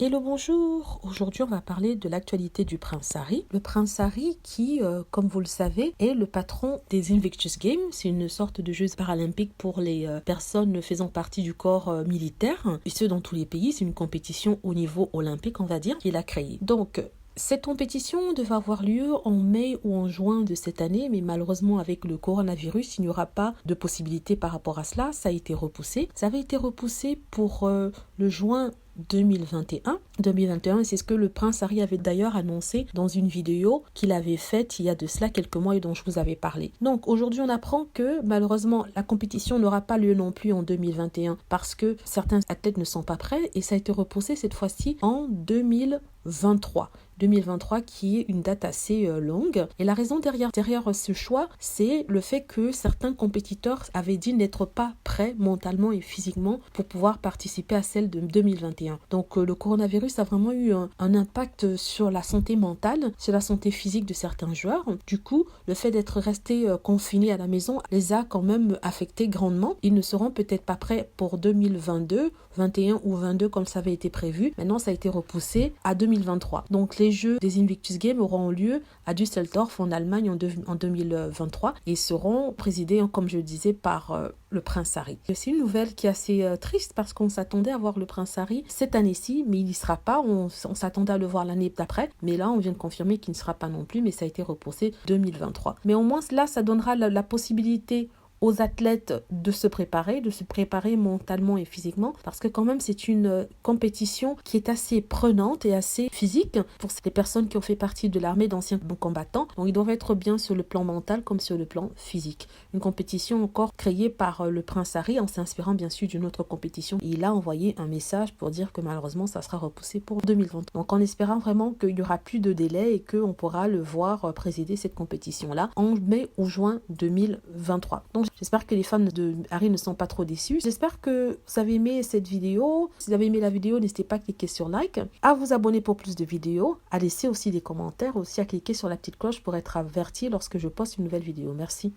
Hello, bonjour. Aujourd'hui, on va parler de l'actualité du Prince Harry. Le Prince Harry qui, comme vous le savez, est le patron des Invictus Games. C'est une sorte de jeux paralympiques pour les personnes faisant partie du corps militaire. Et ce, dans tous les pays, c'est une compétition au niveau olympique, on va dire, qu'il a créée. Donc, cette compétition devait avoir lieu en mai ou en juin de cette année, mais malheureusement avec le coronavirus, il n'y aura pas de possibilité par rapport à cela. Ça a été repoussé. Ça avait été repoussé pour le juin 2021, c'est ce que le prince Harry avait d'ailleurs annoncé dans une vidéo qu'il avait faite il y a de cela quelques mois et dont je vous avais parlé. Donc aujourd'hui on apprend que malheureusement la compétition n'aura pas lieu non plus en 2021 parce que certains athlètes ne sont pas prêts et ça a été repoussé cette fois-ci en 2023 qui est une date assez longue. Et la raison derrière ce choix, c'est le fait que certains compétiteurs avaient dit n'être pas prêts mentalement et physiquement pour pouvoir participer à celle de 2021. Donc le coronavirus a vraiment eu un impact sur la santé mentale, sur la santé physique de certains joueurs. Du coup, le fait d'être restés confinés à la maison les a quand même affectés grandement. Ils ne seront peut-être pas prêts pour 2022, 21 ou 22 comme ça avait été prévu. Maintenant, ça a été repoussé à 2023. Donc les jeux des Invictus Games auront lieu à Düsseldorf en Allemagne en 2023 et seront présidés, comme je le disais, par le prince Harry. C'est une nouvelle qui est assez triste parce qu'on s'attendait à voir le prince Harry cette année-ci, mais il n'y sera pas. On s'attendait à le voir l'année d'après, mais là on vient de confirmer qu'il ne sera pas non plus, mais ça a été repoussé 2023. Mais au moins là, ça donnera la possibilité aux athlètes de se préparer mentalement et physiquement, parce que quand même c'est une compétition qui est assez prenante et assez physique pour les personnes qui ont fait partie de l'armée d'anciens combattants. Donc ils doivent être bien sur le plan mental comme sur le plan physique. Une compétition encore créée par le prince Harry en s'inspirant bien sûr d'une autre compétition. Et il a envoyé un message pour dire que malheureusement ça sera repoussé pour 2020. Donc en espérant vraiment qu'il n'y aura plus de délai et qu'on pourra le voir présider cette compétition-là en mai ou juin 2023. Donc j'espère que les fans de Harry ne sont pas trop déçus. J'espère que vous avez aimé cette vidéo. Si vous avez aimé la vidéo, n'hésitez pas à cliquer sur like, à vous abonner pour plus de vidéos, à laisser aussi des commentaires, aussi à cliquer sur la petite cloche pour être averti lorsque je poste une nouvelle vidéo. Merci.